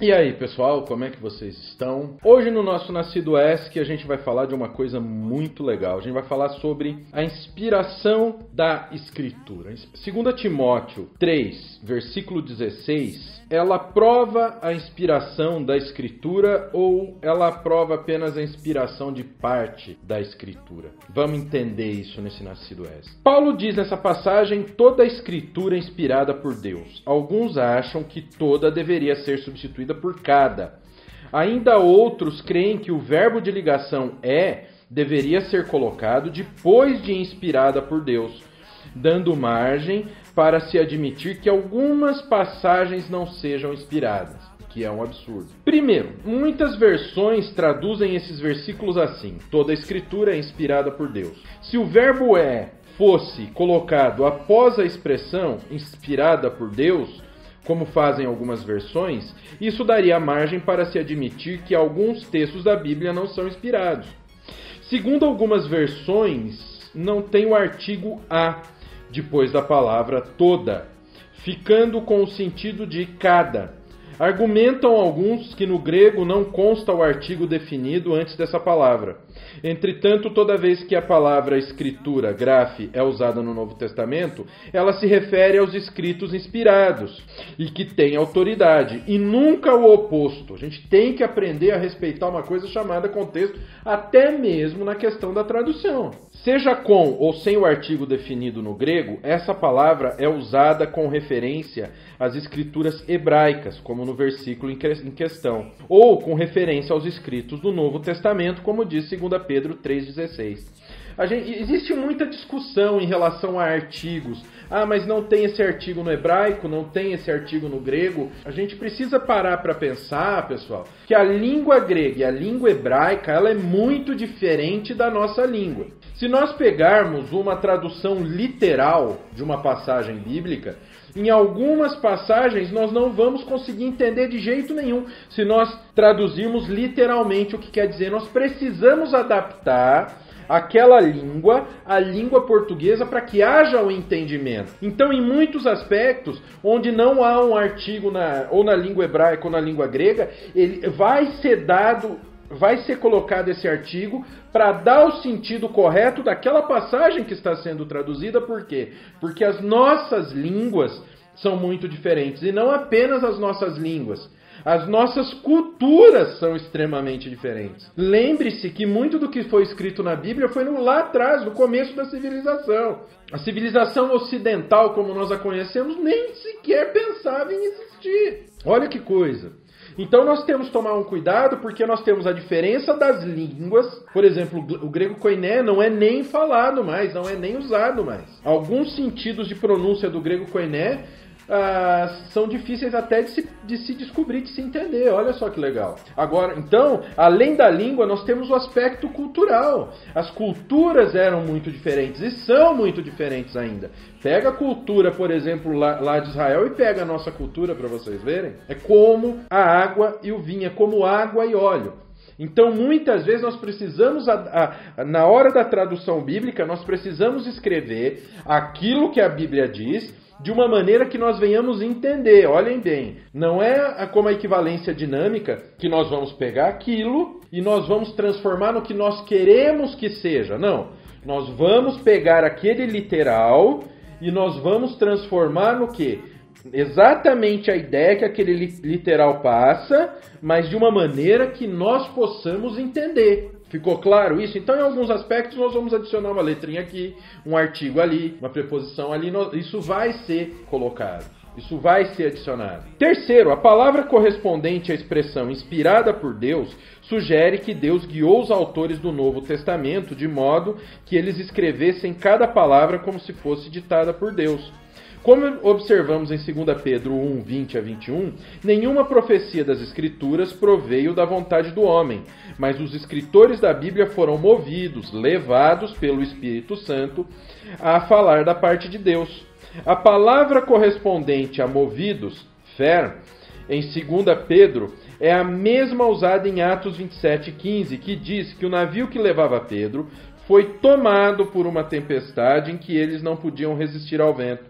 E aí, pessoal, como é que vocês estão? Hoje no nosso Nascido ESC a gente vai falar de uma coisa muito legal. A gente vai falar sobre a inspiração da Escritura. 2 Timóteo 3, versículo 16, ela prova a inspiração da Escritura ou ela prova apenas a inspiração de parte da Escritura? Vamos entender isso nesse Nascido ESC. Paulo diz nessa passagem: toda a Escritura é inspirada por Deus. Alguns acham que toda deveria ser substituída por cada. Ainda outros creem que o verbo de ligação deveria ser colocado depois de inspirada por Deus, dando margem para se admitir que algumas passagens não sejam inspiradas, que é um absurdo. Primeiro, muitas versões traduzem esses versículos assim: toda a Escritura é inspirada por Deus. Se o verbo fosse colocado após a expressão inspirada por Deus, como fazem algumas versões, isso daria margem para se admitir que alguns textos da Bíblia não são inspirados. Segundo algumas versões, não tem o artigo a depois da palavra toda, ficando com o sentido de cada. Argumentam alguns que no grego não consta o artigo definido antes dessa palavra. Entretanto, toda vez que a palavra escritura, graphe, é usada no Novo Testamento, ela se refere aos escritos inspirados e que têm autoridade, e nunca o oposto. A gente tem que aprender a respeitar uma coisa chamada contexto, até mesmo na questão da tradução. Seja com ou sem o artigo definido no grego, essa palavra é usada com referência às escrituras hebraicas, como no versículo em questão, ou com referência aos escritos do Novo Testamento, como diz 2 Pedro 3,16. Existe muita discussão em relação a artigos. Mas não tem esse artigo no hebraico, não tem esse artigo no grego. A gente precisa parar para pensar, pessoal, que a língua grega e a língua hebraica, ela é muito diferente da nossa língua. Se nós pegarmos uma tradução literal de uma passagem bíblica, em algumas passagens nós não vamos conseguir entender de jeito nenhum se nós traduzirmos literalmente o que quer dizer. Nós precisamos adaptar aquela língua, a língua portuguesa, para que haja o entendimento. Então, em muitos aspectos, onde não há um artigo ou na língua hebraica ou na língua grega, ele vai ser colocado esse artigo para dar o sentido correto daquela passagem que está sendo traduzida. Por quê? Porque as nossas línguas são muito diferentes, e não apenas as nossas línguas. As nossas culturas são extremamente diferentes. Lembre-se que muito do que foi escrito na Bíblia foi lá atrás, no começo da civilização. A civilização ocidental, como nós a conhecemos, nem sequer pensava em existir. Olha que coisa. Então nós temos que tomar um cuidado, porque nós temos a diferença das línguas. Por exemplo, o grego koiné não é nem falado mais, não é nem usado mais. Alguns sentidos de pronúncia do grego koiné são difíceis até de se descobrir, de se entender. Olha só que legal. Agora, então, além da língua, nós temos o aspecto cultural. As culturas eram muito diferentes e são muito diferentes ainda. Pega a cultura, por exemplo, lá de Israel, e pega a nossa cultura para vocês verem. É como a água e o vinho, é como água e óleo. Então, muitas vezes nós precisamos, na hora da tradução bíblica, nós precisamos escrever aquilo que a Bíblia diz de uma maneira que nós venhamos entender. Olhem bem, não é como a equivalência dinâmica que nós vamos pegar aquilo e nós vamos transformar no que nós queremos que seja. Não, nós vamos pegar aquele literal e nós vamos transformar no quê? Exatamente a ideia que aquele literal passa, mas de uma maneira que nós possamos entender. Ficou claro isso? Então, em alguns aspectos, nós vamos adicionar uma letrinha aqui, um artigo ali, uma preposição ali. Isso vai ser colocado. Isso vai ser adicionado. Terceiro, a palavra correspondente à expressão inspirada por Deus sugere que Deus guiou os autores do Novo Testamento de modo que eles escrevessem cada palavra como se fosse ditada por Deus. Como observamos em 2 Pedro 1, 20 a 21, nenhuma profecia das Escrituras proveio da vontade do homem, mas os escritores da Bíblia foram movidos, levados pelo Espírito Santo a falar da parte de Deus. A palavra correspondente a movidos, fer, em 2 Pedro, é a mesma usada em Atos 27:15, que diz que o navio que levava Pedro foi tomado por uma tempestade em que eles não podiam resistir ao vento.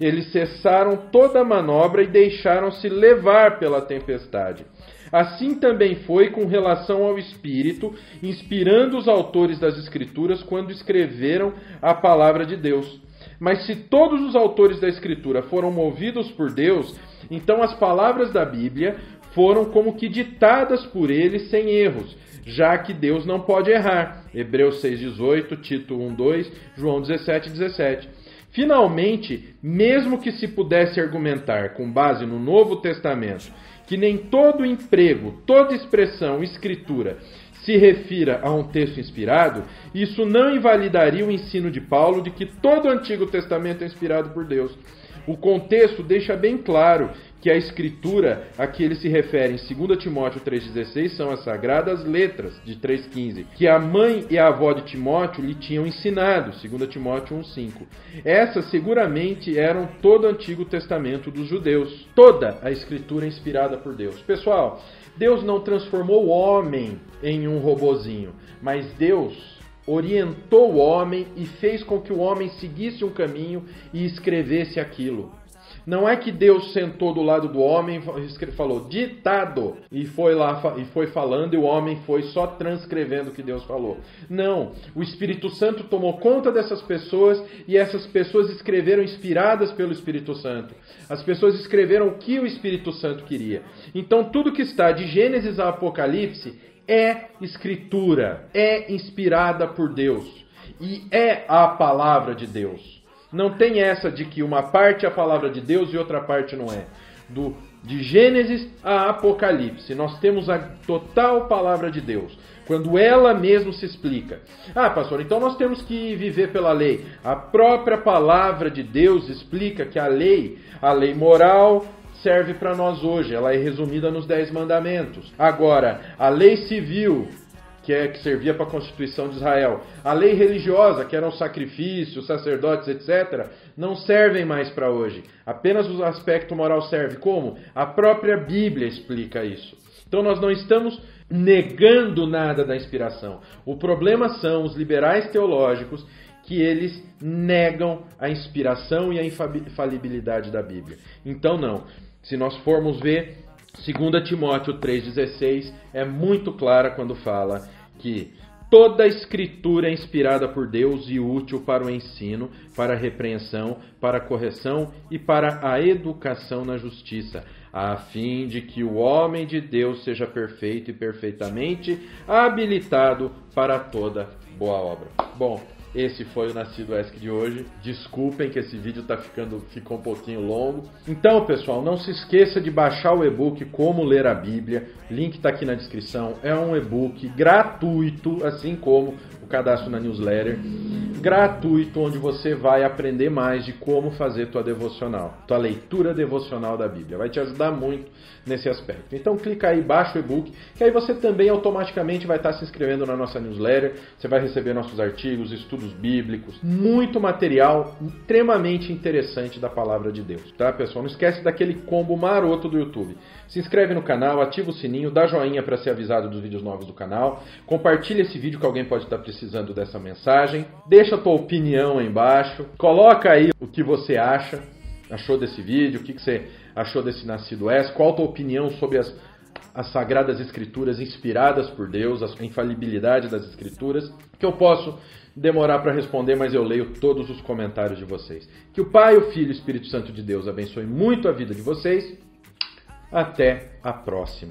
Eles cessaram toda a manobra e deixaram-se levar pela tempestade. Assim também foi com relação ao Espírito, inspirando os autores das Escrituras quando escreveram a palavra de Deus. Mas se todos os autores da Escritura foram movidos por Deus, então as palavras da Bíblia foram como que ditadas por ele sem erros, já que Deus não pode errar. Hebreus 6,18, Tito 1,2, João 17,17. Finalmente, mesmo que se pudesse argumentar com base no Novo Testamento que nem todo emprego, toda expressão, escritura se refira a um texto inspirado, isso não invalidaria o ensino de Paulo de que todo o Antigo Testamento é inspirado por Deus. O contexto deixa bem claro que a escritura a que ele se refere em 2 Timóteo 3,16 são as sagradas letras de 3,15, que a mãe e a avó de Timóteo lhe tinham ensinado, 2 Timóteo 1,5. Essas seguramente eram todo o Antigo Testamento dos judeus. Toda a escritura é inspirada por Deus. Pessoal, Deus não transformou o homem em um robozinho, mas Deus orientou o homem e fez com que o homem seguisse um caminho e escrevesse aquilo. Não é que Deus sentou do lado do homem e falou ditado e foi lá e foi falando e o homem foi só transcrevendo o que Deus falou. Não, o Espírito Santo tomou conta dessas pessoas e essas pessoas escreveram inspiradas pelo Espírito Santo. As pessoas escreveram o que o Espírito Santo queria. Então tudo que está de Gênesis a Apocalipse é escritura, é inspirada por Deus e é a palavra de Deus. Não tem essa de que uma parte é a palavra de Deus e outra parte não é. De Gênesis a Apocalipse, nós temos a total palavra de Deus, quando ela mesmo se explica. Ah, pastor, então nós temos que viver pela lei. A própria palavra de Deus explica que a lei moral, serve para nós hoje. Ela é resumida nos 10 mandamentos. Agora, a lei civil, que servia para a Constituição de Israel, a lei religiosa, que eram sacrifícios, sacerdotes, etc., não servem mais para hoje. Apenas o aspecto moral serve. Como? A própria Bíblia explica isso. Então nós não estamos negando nada da inspiração. O problema são os liberais teológicos, que eles negam a inspiração e a infalibilidade da Bíblia. Então não. Se nós formos ver, 2 Timóteo 3,16 é muito clara quando fala que toda a escritura é inspirada por Deus e útil para o ensino, para a repreensão, para a correção e para a educação na justiça, a fim de que o homem de Deus seja perfeito e perfeitamente habilitado para toda boa obra. Bom, esse foi o Nascido ESC de hoje. Desculpem que esse vídeo ficou um pouquinho longo. Então, pessoal, não se esqueça de baixar o e-book Como Ler a Bíblia. Link está aqui na descrição. É um e-book gratuito, assim como o cadastro na newsletter. Gratuito, onde você vai aprender mais de como fazer tua devocional, tua leitura devocional da Bíblia. Vai te ajudar muito nesse aspecto. Então clica aí, baixa o e-book, que aí você também automaticamente vai estar se inscrevendo na nossa newsletter. Você vai receber nossos artigos, estudos bíblicos, muito material extremamente interessante da palavra de Deus, tá, pessoal? Não esquece daquele combo maroto do YouTube. Se inscreve no canal, ativa o sininho, dá joinha para ser avisado dos vídeos novos do canal, compartilha esse vídeo que alguém pode estar precisando dessa mensagem, deixa a tua opinião aí embaixo, coloca aí o que você achou desse vídeo, o que você achou desse Nascido ESC, qual a tua opinião sobre as Sagradas Escrituras inspiradas por Deus, a infalibilidade das Escrituras, que eu posso demorar para responder, mas eu leio todos os comentários de vocês. Que o Pai, o Filho e o Espírito Santo de Deus abençoe muito a vida de vocês. Até a próxima.